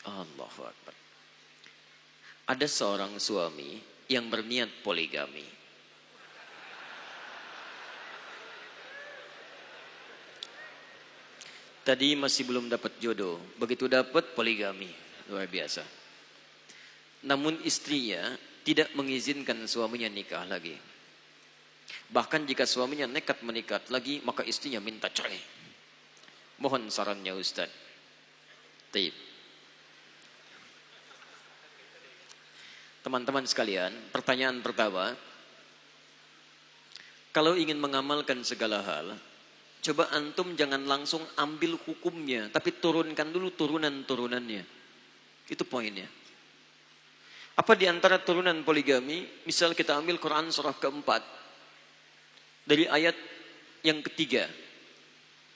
Allahu Akbar. Ada seorang suami yang berniat poligami. Tadi masih belum dapat jodoh, begitu dapat poligami, luar biasa. Namun istrinya tidak mengizinkan suaminya nikah lagi. Bahkan jika suaminya nekat menikah lagi, maka istrinya minta cerai. Mohon sarannya Ustaz. Taib. Teman-teman sekalian, pertanyaan pertama, kalau ingin mengamalkan segala hal, coba antum jangan langsung ambil hukumnya, tapi turunkan dulu turunan-turunannya. Itu poinnya. Apa di antara turunan poligami? Misal kita ambil Quran surah keempat, dari ayat yang ketiga,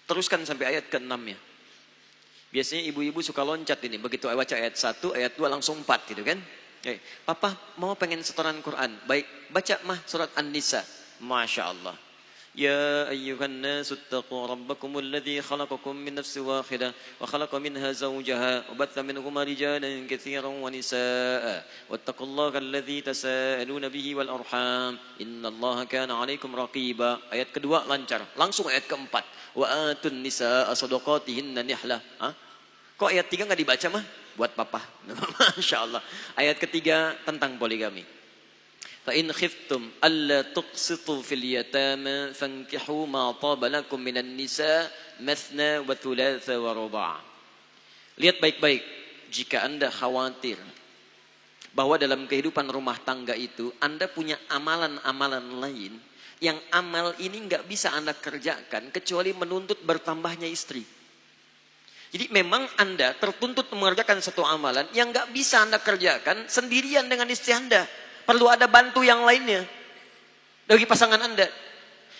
teruskan sampai ayat keenamnya. Biasanya ibu-ibu suka loncat ini, begitu baca ayat 1, ayat 2 langsung 4 gitu kan. Oke. Papa mau pengen setoran Quran, baik baca mah surat An-Nisa. Masya Allah. Ya ayyuhan nasu taqu rabbakumul ladzi khalaqakum min nafsin wahidah wa khalaqa minha zawjaha wa batha minhuma rijalan katsiran wa nisaa wattaqullaha alladzi tasaaluna bihi wal arham innallaha kana 'alaikum raqiba. Ayat kedua lancar, langsung ayat keempat, wa atun nisaa sadaqatihinna nihlah. Kok ayat 3 enggak dibaca mah? Buat papa. Masya Allah. Ayat ketiga tentang poligami. Fa in khiftum alla tuqsitu fil yatama fankihu ma taba lakum minan nisa mathna wa thulatha wa ruba'. Lihat baik-baik, jika Anda khawatir bahwa dalam kehidupan rumah tangga itu Anda punya amalan-amalan lain yang amal ini enggak bisa Anda kerjakan kecuali menuntut bertambahnya istri. Jadi memang Anda tertuntut mengerjakan satu amalan yang enggak bisa Anda kerjakan sendirian dengan istri Anda. Perlu ada bantu yang lainnya bagi pasangan Anda.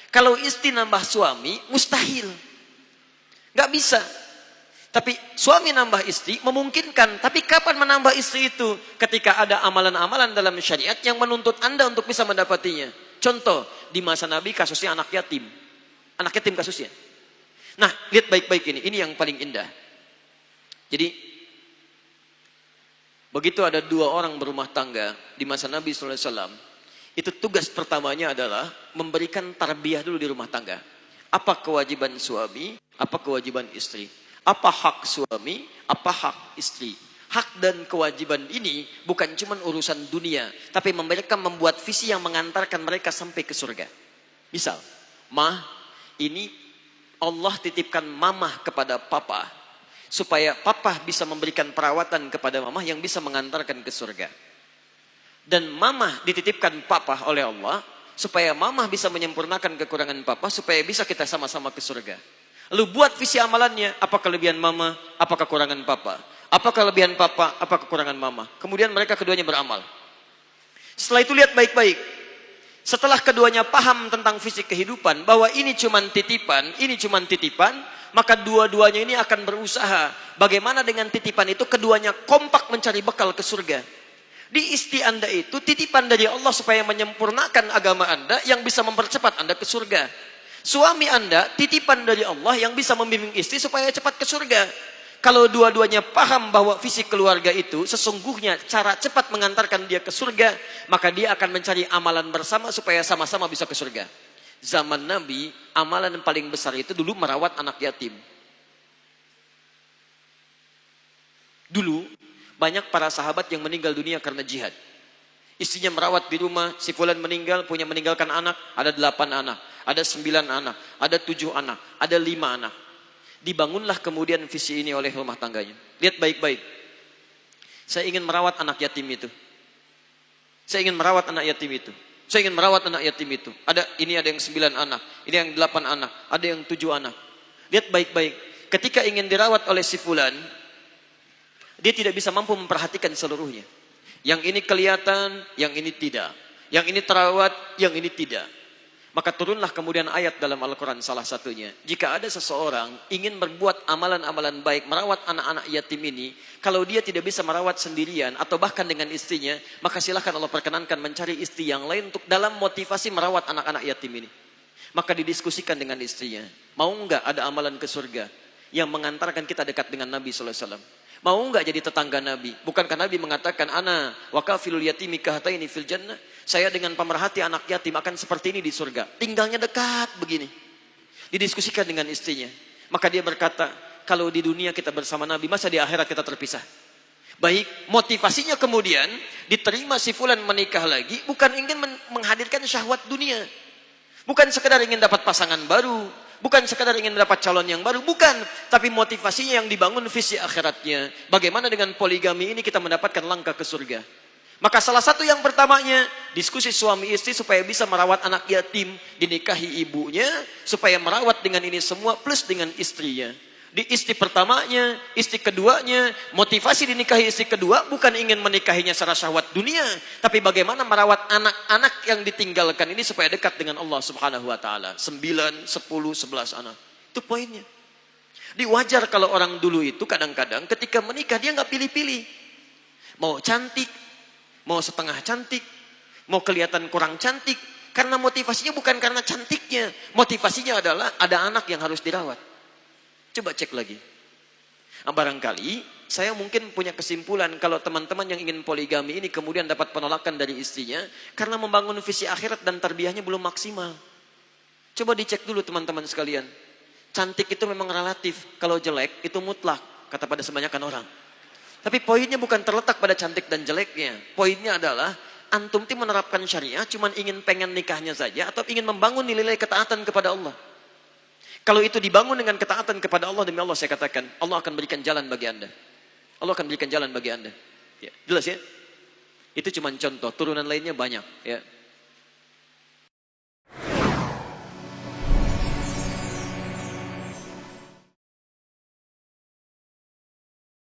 Kalau istri nambah suami, mustahil. Nggak bisa. Tapi suami nambah istri, memungkinkan. Tapi kapan menambah istri itu? Ketika ada amalan-amalan dalam syariat yang menuntut Anda untuk bisa mendapatinya. Contoh, di masa Nabi kasusnya anak yatim. Anak yatim kasusnya. Nah, lihat baik-baik ini. Ini yang paling indah. Jadi, begitu ada dua orang berumah tangga di masa Nabi SAW, itu tugas pertamanya adalah memberikan tarbiyah dulu di rumah tangga. Apa kewajiban suami, apa kewajiban istri. Apa hak suami, apa hak istri. Hak dan kewajiban ini bukan cuma urusan dunia, tapi mereka membuat visi yang mengantarkan mereka sampai ke surga. Misal, ini Allah titipkan mamah kepada papa, supaya papa bisa memberikan perawatan kepada mamah yang bisa mengantarkan ke surga. Dan mamah dititipkan papa oleh Allah, supaya mamah bisa menyempurnakan kekurangan papa, supaya bisa kita sama-sama ke surga. Lalu buat visi amalannya, apa kelebihan mama, apa kekurangan papa. Apa kelebihan papa, apa kekurangan mama. Kemudian mereka keduanya beramal. Setelah itu lihat baik-baik. Setelah keduanya paham tentang visi kehidupan, bahwa ini cuman titipan, maka dua-duanya ini akan berusaha. Bagaimana dengan titipan itu? Keduanya kompak mencari bekal ke surga. Di istri Anda itu titipan dari Allah supaya menyempurnakan agama Anda yang bisa mempercepat Anda ke surga. Suami Anda titipan dari Allah yang bisa membimbing istri supaya cepat ke surga. Kalau dua-duanya paham bahwa visi keluarga itu sesungguhnya cara cepat mengantarkan dia ke surga, maka dia akan mencari amalan bersama supaya sama-sama bisa ke surga. Zaman Nabi, amalan yang paling besar itu dulu merawat anak yatim. Dulu, banyak para sahabat yang meninggal dunia karena jihad. Istrinya merawat di rumah, si fulan meninggal, meninggalkan anak, ada 8 anak, ada 9 anak, ada 7 anak, ada 5 anak. Dibangunlah kemudian visi ini oleh rumah tangganya. Lihat baik-baik. Saya ingin merawat anak yatim itu. Saya ingin merawat anak yatim itu. Saya ingin merawat anak yatim itu. Ini ada yang 9 anak, ini yang 8 anak, ada yang 7 anak. Lihat baik-baik. Ketika ingin dirawat oleh si fulan, dia tidak bisa mampu memperhatikan seluruhnya. Yang ini kelihatan, yang ini tidak. Yang ini terawat, yang ini tidak. Maka turunlah kemudian ayat dalam Al-Quran salah satunya. Jika ada seseorang ingin berbuat amalan-amalan baik, merawat anak-anak yatim ini, kalau dia tidak bisa merawat sendirian atau bahkan dengan istrinya, maka silahkan Allah perkenankan mencari istri yang lain untuk dalam motivasi merawat anak-anak yatim ini. Maka didiskusikan dengan istrinya. Mau enggak ada amalan ke surga yang mengantarkan kita dekat dengan Nabi SAW? Mau nggak jadi tetangga Nabi? Bukankah Nabi mengatakan, ana wa kafilul yatimi kahataini fil jannah? Saya dengan pemerhati anak yatim akan seperti ini di surga. Tinggalnya dekat begini. Didiskusikan dengan istrinya. Maka dia berkata, kalau di dunia kita bersama Nabi, masa di akhirat kita terpisah? Baik, motivasinya kemudian diterima si fulan menikah lagi, bukan ingin menghadirkan syahwat dunia. Bukan sekedar ingin dapat pasangan baru, bukan sekadar ingin mendapat calon yang baru, bukan. Tapi motivasinya yang dibangun visi akhiratnya. Bagaimana dengan poligami ini kita mendapatkan langkah ke surga. Maka salah satu yang pertamanya, diskusi suami istri supaya bisa merawat anak yatim, dinikahi ibunya, supaya merawat dengan ini semua, plus dengan istrinya. Di istri pertamanya, istri keduanya, motivasi dinikahi istri kedua bukan ingin menikahinya secara syahwat dunia, tapi bagaimana merawat anak-anak yang ditinggalkan ini supaya dekat dengan Allah Subhanahu wa taala. 9, 10, 11 anak. Itu poinnya. Wajar kalau orang dulu itu kadang-kadang ketika menikah dia nggak pilih-pilih. Mau cantik, mau setengah cantik, mau kelihatan kurang cantik, karena motivasinya bukan karena cantiknya. Motivasinya adalah ada anak yang harus dirawat. Coba cek lagi. Barangkali saya mungkin punya kesimpulan kalau teman-teman yang ingin poligami ini kemudian dapat penolakan dari istrinya karena membangun visi akhirat dan tarbiyahnya belum maksimal. Coba dicek dulu teman-teman sekalian. Cantik itu memang relatif, kalau jelek itu mutlak, kata pada kebanyakan orang. Tapi poinnya bukan terletak pada cantik dan jeleknya. Poinnya adalah antum itu menerapkan syariah cuman ingin pengen nikahnya saja atau ingin membangun nilai ketaatan kepada Allah. Kalau itu dibangun dengan ketaatan kepada Allah, demi Allah saya katakan, Allah akan berikan jalan bagi Anda. Allah akan berikan jalan bagi Anda. Ya, jelas ya? Itu cuma contoh, turunan lainnya banyak. Ya.